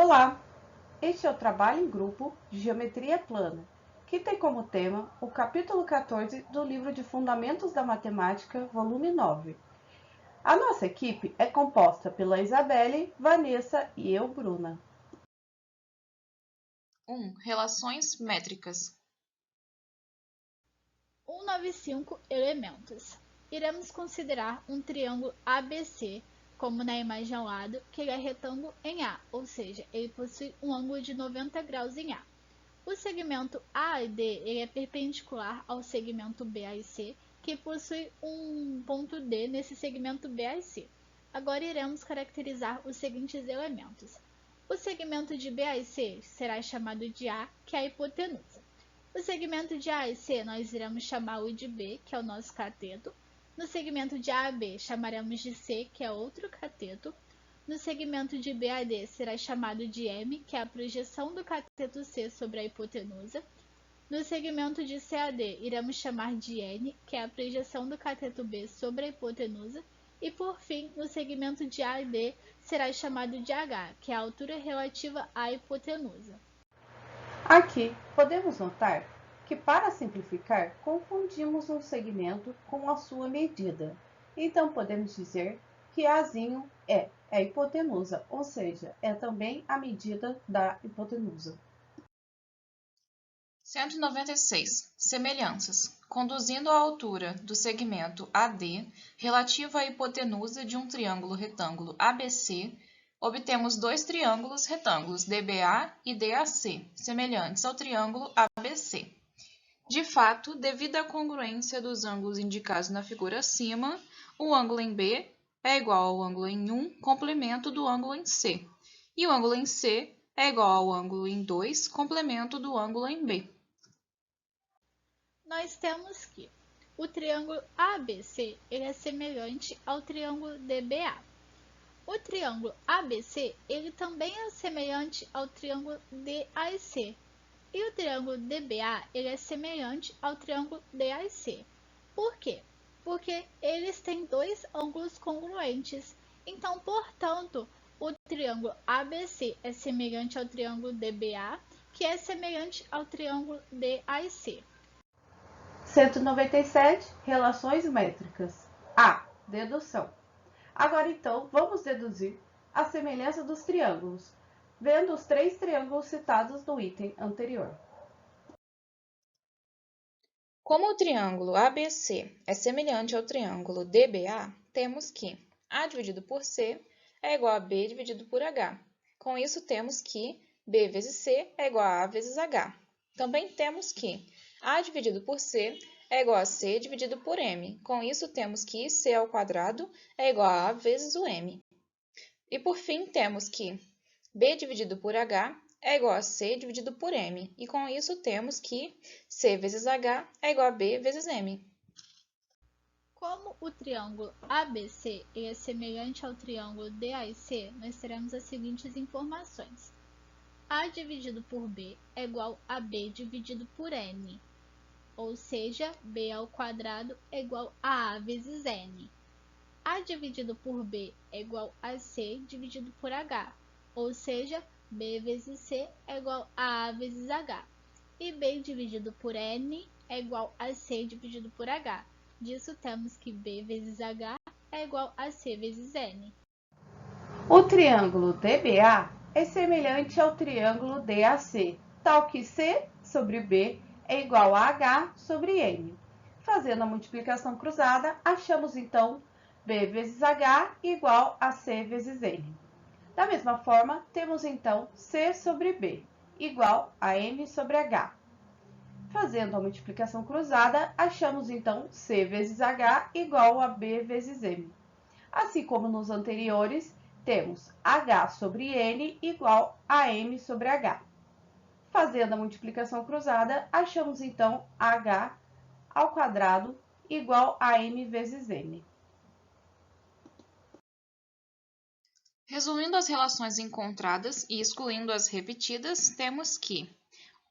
Olá! Este é o trabalho em grupo de Geometria Plana, que tem como tema o capítulo 14 do livro de Fundamentos da Matemática, volume 9. A nossa equipe é composta pela Isabelle, Vanessa e eu, Bruna. 1. Relações métricas. 195 elementos. Iremos considerar um triângulo ABC, como na imagem ao lado, que ele é retângulo em A, ou seja, ele possui um ângulo de 90 graus em A. O segmento A e D ele é perpendicular ao segmento BA e C, que possui um ponto D nesse segmento BA e C. Agora iremos caracterizar os seguintes elementos. O segmento de BA e C será chamado de A, que é a hipotenusa. O segmento de A e C nós iremos chamá-lo de B, que é o nosso cateto. No segmento de A a B chamaremos de C, que é outro cateto. No segmento de B a D será chamado de M, que é a projeção do cateto C sobre a hipotenusa. No segmento de C a D iremos chamar de N, que é a projeção do cateto B sobre a hipotenusa. E por fim, no segmento de A e D será chamado de H, que é a altura relativa à hipotenusa. Aqui podemos notar que, para simplificar, confundimos um segmento com a sua medida. Então podemos dizer que Azinho é a hipotenusa, ou seja, é também a medida da hipotenusa. 196. Semelhanças. Conduzindo a altura do segmento AD relativa à hipotenusa de um triângulo retângulo ABC, obtemos dois triângulos retângulos DBA e DAC, semelhantes ao triângulo ABC. De fato, devido à congruência dos ângulos indicados na figura acima, o ângulo em B é igual ao ângulo em 1, complemento do ângulo em C, e o ângulo em C é igual ao ângulo em 2, complemento do ângulo em B. Nós temos que o triângulo ABC ele é semelhante ao triângulo DBA. O triângulo ABC ele também é semelhante ao triângulo DAC. E o triângulo DBA ele é semelhante ao triângulo DAC. Por quê? Porque eles têm dois ângulos congruentes. Então, portanto, o triângulo ABC é semelhante ao triângulo DBA, que é semelhante ao triângulo DAC. 197. Relações métricas. A. Dedução. Agora, então, vamos deduzir a semelhança dos triângulos, vendo os três triângulos citados no item anterior. Como o triângulo ABC é semelhante ao triângulo DBA, temos que A dividido por C é igual a B dividido por H. Com isso, temos que B vezes C é igual a A vezes H. Também temos que A dividido por C é igual a C dividido por M. Com isso, temos que C ao quadrado é igual a A vezes o M. E por fim, temos que B dividido por H é igual a C dividido por M. E com isso, temos que C vezes H é igual a B vezes M. Como o triângulo ABC é semelhante ao triângulo DAC, nós teremos as seguintes informações. A dividido por B é igual a B dividido por N, ou seja, B ao quadrado é igual a A vezes N. A dividido por B é igual a C dividido por H, ou seja, B vezes C é igual a A vezes H. E B dividido por N é igual a C dividido por H. Disso temos que B vezes H é igual a C vezes N. O triângulo DBA é semelhante ao triângulo DAC, tal que C sobre B é igual a H sobre N. Fazendo a multiplicação cruzada, achamos então B vezes H igual a C vezes N. Da mesma forma, temos então C sobre B igual a M sobre H. Fazendo a multiplicação cruzada, achamos então C vezes H igual a B vezes M. Assim como nos anteriores, temos H sobre N igual a M sobre H. Fazendo a multiplicação cruzada, achamos então H ao quadrado igual a M vezes N. Resumindo as relações encontradas e excluindo as repetidas, temos que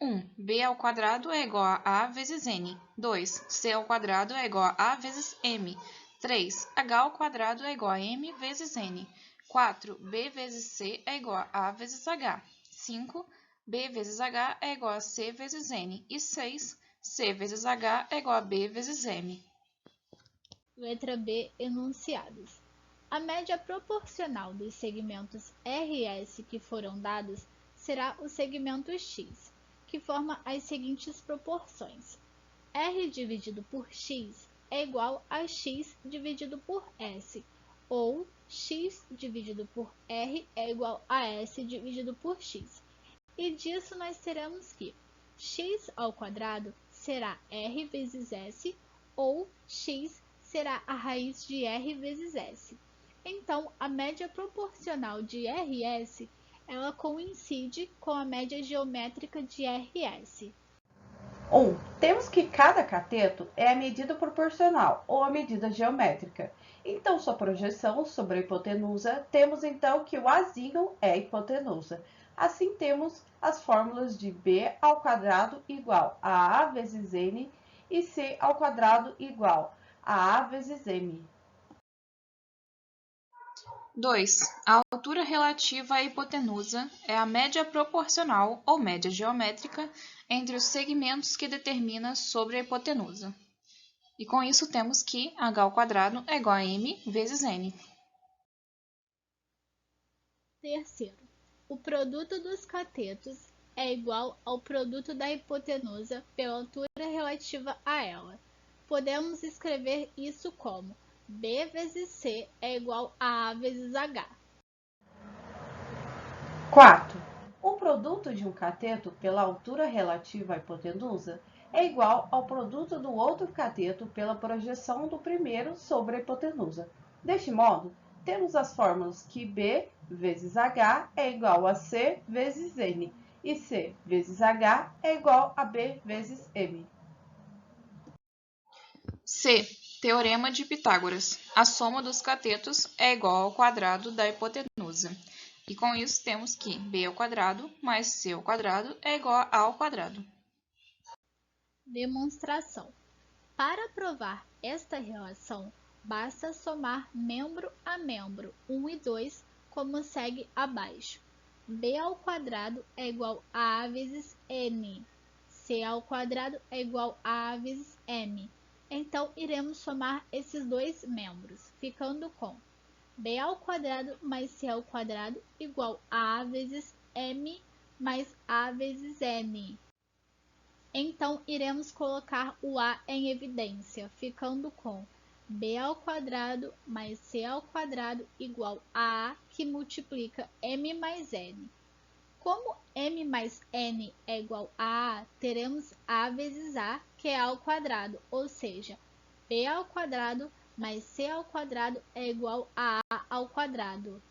1. B ao quadrado é igual a A vezes N. 2. C ao quadrado é igual a A vezes M. 3. H ao quadrado é igual a M vezes N. 4. B vezes C é igual a A vezes H. 5. B vezes H é igual a C vezes N. E 6. C vezes H é igual a B vezes M. Letra B, enunciados. A média proporcional dos segmentos RS que foram dados será o segmento X, que forma as seguintes proporções. R dividido por X é igual a X dividido por S, ou X dividido por R é igual a S dividido por X. E disso nós teremos que x ao quadrado será R vezes S, ou x será a raiz de R vezes S. Então, a média proporcional de RS, ela coincide com a média geométrica de RS. 1. Temos que cada cateto é a medida proporcional, ou a medida geométrica. Então, sua projeção sobre a hipotenusa, temos então que o Azinho é a hipotenusa. Assim, temos as fórmulas de B ao quadrado igual a A vezes N e C ao quadrado igual a A vezes M. 2. A altura relativa à hipotenusa é a média proporcional ou média geométrica entre os segmentos que determina sobre a hipotenusa. E com isso temos que h ao quadrado é igual a m vezes n. Terceiro, o produto dos catetos é igual ao produto da hipotenusa pela altura relativa a ela. Podemos escrever isso como B vezes C é igual a A vezes H. 4. O produto de um cateto pela altura relativa à hipotenusa é igual ao produto do outro cateto pela projeção do primeiro sobre a hipotenusa. Deste modo, temos as fórmulas que B vezes H é igual a C vezes N e C vezes H é igual a B vezes M. C. Teorema de Pitágoras. A soma dos catetos é igual ao quadrado da hipotenusa. E com isso temos que b ao quadrado mais c ao quadrado é igual a ao quadrado. Demonstração. Para provar esta relação, basta somar membro a membro 1 e 2, como segue abaixo. B ao quadrado é igual a A vezes N. C ao quadrado é igual a A vezes M. Então, iremos somar esses dois membros, ficando com B ao quadrado mais C ao quadrado igual a A vezes M mais A vezes N. Então, iremos colocar o A em evidência, ficando com B ao quadrado mais C ao quadrado igual a A, que multiplica M mais N. Como M mais N é igual a A, teremos A vezes A, que é A ao quadrado, ou seja, B ao quadrado mais C ao quadrado é igual a A ao quadrado.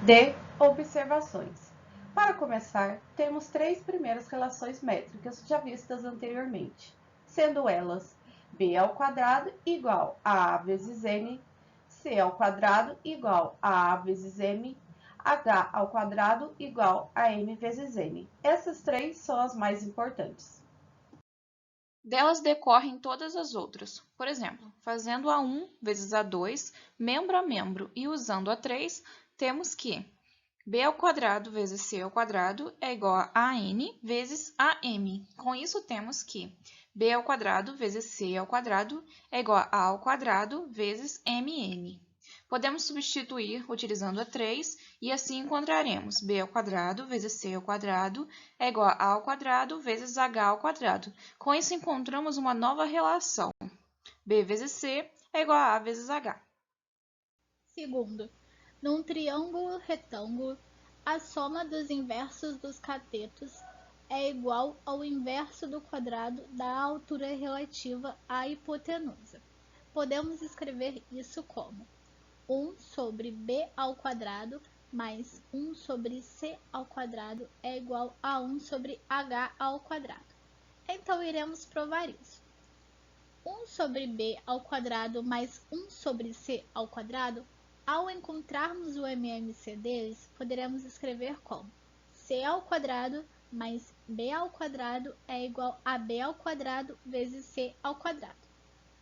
D. Observações. Para começar, temos três primeiras relações métricas já vistas anteriormente, sendo elas B ao quadrado igual a A vezes N, C ao quadrado igual a A vezes M, H ao quadrado igual a M vezes N. Essas três são as mais importantes. Delas decorrem todas as outras. Por exemplo, fazendo A1 vezes A2, membro a membro, e usando A3, temos que b ao quadrado vezes c ao quadrado é igual a n vezes am. Com isso, temos que b ao quadrado vezes c ao quadrado é igual a ao quadrado vezes mn. Podemos substituir utilizando a 3 e assim encontraremos b ao quadrado vezes c ao quadrado é igual a ao quadrado vezes h ao quadrado. Com isso, encontramos uma nova relação. b vezes c é igual a vezes h. Segundo, num triângulo retângulo, a soma dos inversos dos catetos é igual ao inverso do quadrado da altura relativa à hipotenusa. Podemos escrever isso como 1 sobre b ao quadrado mais 1 sobre c ao quadrado é igual a 1 sobre h ao quadrado. Então, iremos provar isso. 1 sobre b ao quadrado mais 1 sobre c ao quadrado, ao encontrarmos o MMC deles, poderemos escrever como c ao quadrado mais b ao quadrado é igual a b ao quadrado vezes c ao quadrado.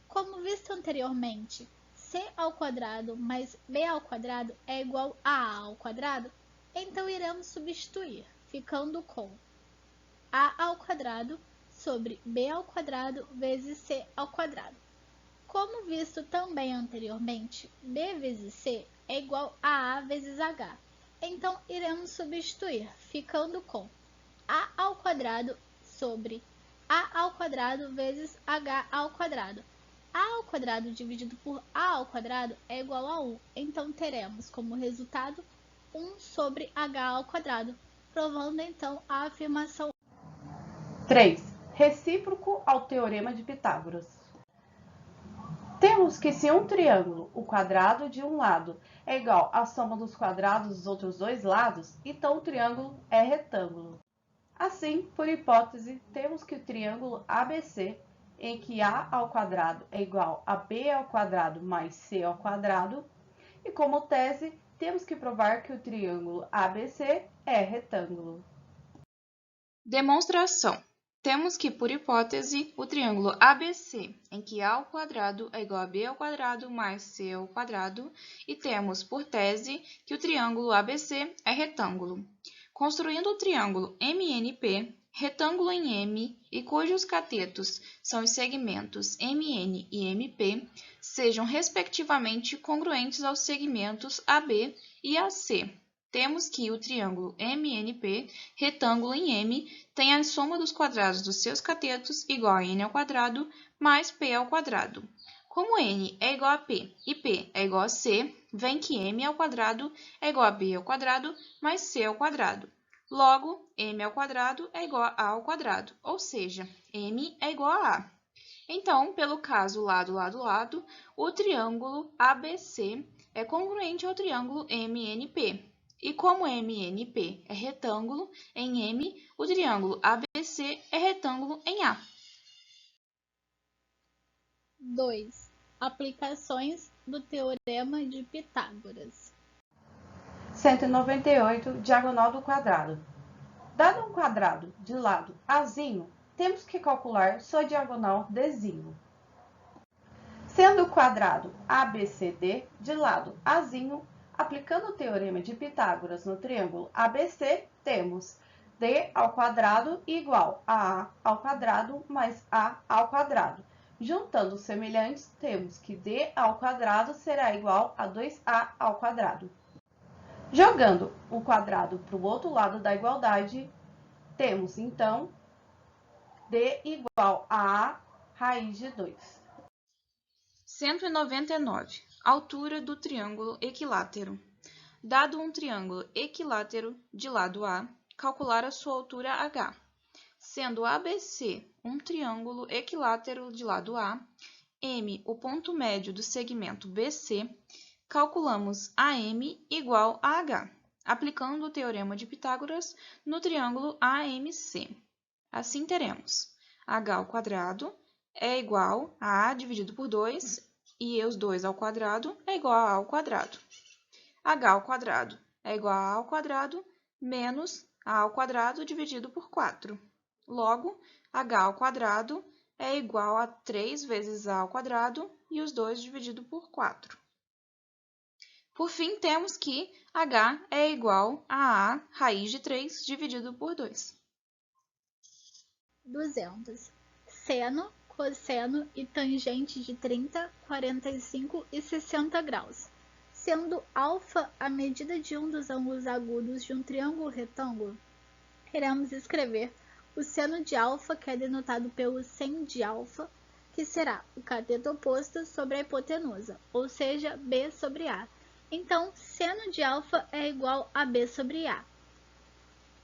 Como visto anteriormente, c ao quadrado mais b ao quadrado é igual a a ao quadrado, então iremos substituir, ficando com a ao quadrado sobre b ao quadrado vezes c ao quadrado. Como visto também anteriormente, b vezes c é igual a vezes h. Então, iremos substituir, ficando com a ao quadrado sobre a ao quadrado vezes h ao quadrado. A ao quadrado dividido por a ao quadrado é igual a 1. Então, teremos como resultado 1 sobre h ao quadrado, provando então a afirmação 3. Recíproco ao teorema de Pitágoras. Temos que se um triângulo, o quadrado de um lado, é igual à soma dos quadrados dos outros dois lados, então o triângulo é retângulo. Assim, por hipótese, temos que o triângulo ABC, em que a ao quadrado é igual a b ao quadrado mais c ao quadrado, e como tese, temos que provar que o triângulo ABC é retângulo. Demonstração. Temos que, por hipótese, o triângulo ABC, em que a ao quadrado é igual a b ao quadrado mais c ao quadrado, e temos, por tese, que o triângulo ABC é retângulo. Construindo o triângulo MNP, retângulo em M, e cujos catetos são os segmentos MN e MP, sejam respectivamente congruentes aos segmentos AB e AC. Temos que o triângulo MNP, retângulo em M, tem a soma dos quadrados dos seus catetos igual a n ao quadrado mais p ao quadrado. Como n é igual a p e p é igual a c, vem que m ao quadrado é igual a b ao quadrado mais c ao quadrado. Logo, m ao quadrado é igual a ao quadrado, ou seja, m é igual a a. Então, pelo caso lado, lado, lado, o triângulo ABC é congruente ao triângulo MNP. E como MNP é retângulo em M, o triângulo ABC é retângulo em A. 2. Aplicações do Teorema de Pitágoras. 198, diagonal do quadrado. Dado um quadrado de lado Azinho, temos que calcular sua diagonal Dzinho. Sendo o quadrado ABCD de lado Azinho, aplicando o teorema de Pitágoras no triângulo ABC, temos d ao quadrado igual a a ao quadrado mais a ao quadrado. Juntando os semelhantes, temos que d ao quadrado será igual a 2a ao quadrado. Jogando o quadrado para o outro lado da igualdade, temos, então, d igual a a raiz de 2. 199. Altura do triângulo equilátero. Dado um triângulo equilátero de lado A, calcular a sua altura h. Sendo ABC um triângulo equilátero de lado A, M o ponto médio do segmento BC, calculamos AM igual a h, aplicando o teorema de Pitágoras no triângulo AMC. Assim teremos h ao quadrado é igual a a dividido por 2, e os 2 ao quadrado é igual a ao quadrado. H ao quadrado é igual a a ao quadrado menos a ao quadrado dividido por 4. Logo, h ao quadrado é igual a 3 vezes a ao quadrado e os 2 dividido por 4. Por fim, temos que h é igual a raiz de 3 dividido por 2. 200. Seno, cosseno e tangente de 30, 45 e 60 graus. Sendo alfa a medida de um dos ângulos agudos de um triângulo retângulo, iremos escrever o seno de alfa, que é denotado pelo sen de alfa, que será o cateto oposto sobre a hipotenusa, ou seja, b sobre a. Então, seno de alfa é igual a b sobre a.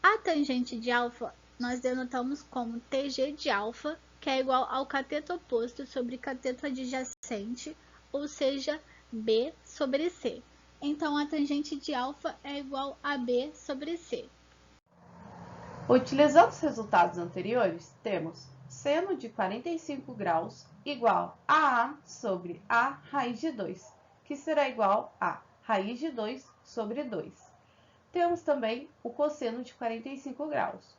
A tangente de alfa nós denotamos como tg de alfa, que é igual ao cateto oposto sobre cateto adjacente, ou seja, b sobre c. Então, a tangente de alfa é igual a b sobre c. Utilizando os resultados anteriores, temos seno de 45 graus igual a a sobre a raiz de 2, que será igual a raiz de 2 sobre 2. Temos também o cosseno de 45 graus,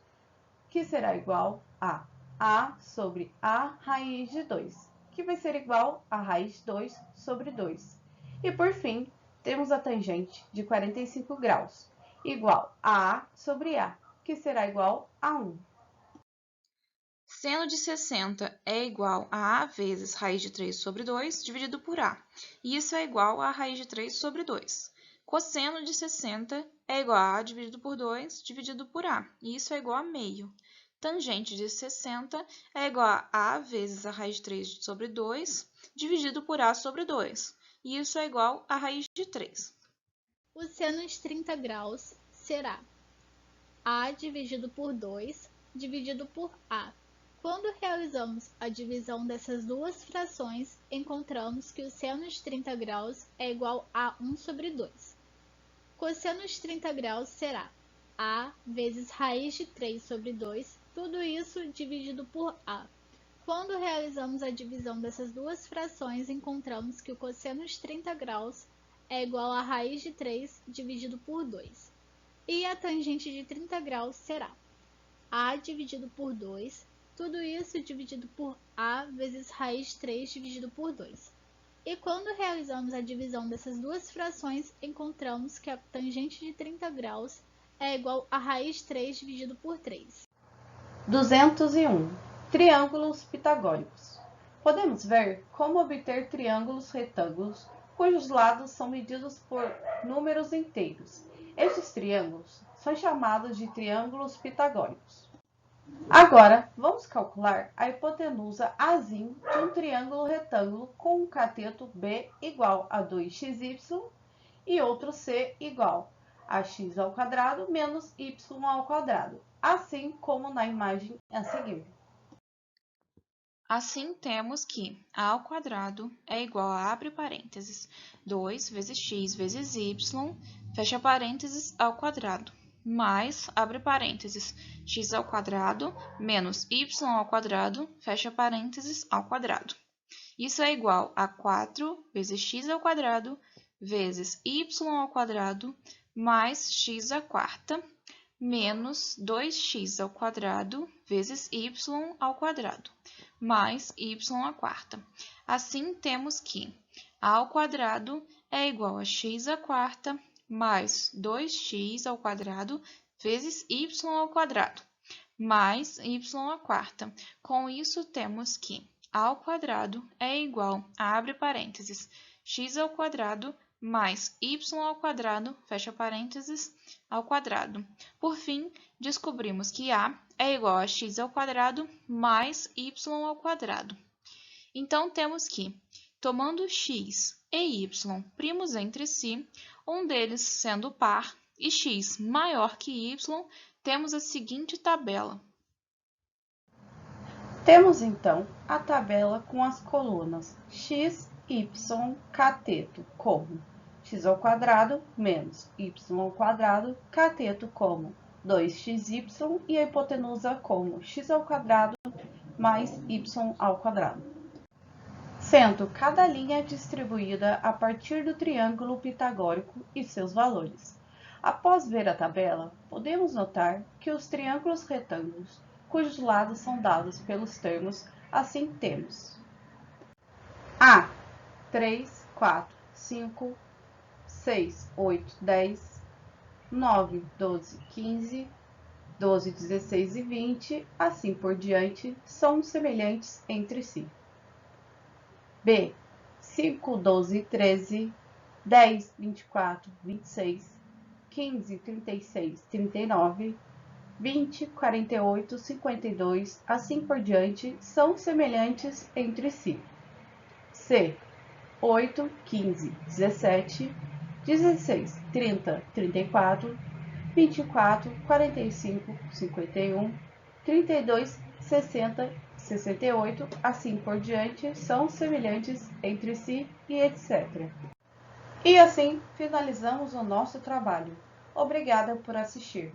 que será igual a sobre a raiz de 2, que vai ser igual a raiz de 2 sobre 2. E por fim, temos a tangente de 45 graus, igual a A sobre A, que será igual a 1. Seno de 60 é igual a A vezes raiz de 3 sobre 2 dividido por A, e isso é igual a raiz de 3 sobre 2. Cosseno de 60 é igual a A dividido por 2 dividido por A, e isso é igual a meio. Tangente de 60 é igual a A vezes a raiz de 3 sobre 2 dividido por A sobre 2, e isso é igual a raiz de 3. O seno de 30 graus será A dividido por 2 dividido por A. Quando realizamos a divisão dessas duas frações, encontramos que o seno de 30 graus é igual a 1 sobre 2. Cosseno de 30 graus será A vezes raiz de 3 sobre 2, tudo isso dividido por A. Quando realizamos a divisão dessas duas frações, encontramos que o cosseno de 30 graus é igual a raiz de 3 dividido por 2. E a tangente de 30 graus será A dividido por 2, tudo isso dividido por A vezes raiz de 3 dividido por 2. E quando realizamos a divisão dessas duas frações, encontramos que a tangente de 30 graus é igual a raiz de 3 dividido por 3. 201. Triângulos pitagóricos. Podemos ver como obter triângulos retângulos cujos lados são medidos por números inteiros. Estes triângulos são chamados de triângulos pitagóricos. Agora, vamos calcular a hipotenusa AZ de um triângulo retângulo com um cateto B igual a 2xy e outro C igual a x ao quadrado menos y ao quadrado, assim como na imagem a seguir. Assim, temos que A ao quadrado é igual a, abre parênteses, 2 vezes x vezes y, fecha parênteses, ao quadrado, mais, abre parênteses, x ao quadrado menos y ao quadrado, fecha parênteses, ao quadrado. Isso é igual a 4 vezes x ao quadrado vezes y ao quadrado mais x à quarta menos 2x ao quadrado vezes y ao quadrado, mais y à quarta. Assim, temos que a ao quadrado é igual a x à quarta mais 2x ao quadrado vezes y ao quadrado, mais y à quarta. Com isso, temos que a ao quadrado é igual a, abre parênteses, x ao quadrado mais y ao quadrado, fecha parênteses, ao quadrado. Por fim, descobrimos que A é igual a x ao quadrado mais y ao quadrado. Então, temos que, tomando x e y primos entre si, um deles sendo par e x maior que y, temos a seguinte tabela. Temos, então, a tabela com as colunas x, y, cateto como x ao quadrado menos y ao quadrado, cateto como 2xy e a hipotenusa como x ao quadrado mais y ao quadrado. Sendo cada linha distribuída a partir do triângulo pitagórico e seus valores. Após ver a tabela, podemos notar que os triângulos retângulos, cujos lados são dados pelos termos, assim temos A, 3, 4, 5, 6, 8, 10, 9, 12, 15, 12, 16 e 20, assim por diante, são semelhantes entre si. B, 5, 12, 13, 10, 24, 26, 15, 36, 39, 20, 48, 52, assim por diante, são semelhantes entre si. C, 8, 15, 17, 16, 30, 34, 24, 45, 51, 32, 60, 68, assim por diante, são semelhantes entre si e etc. E assim finalizamos o nosso trabalho. Obrigada por assistir.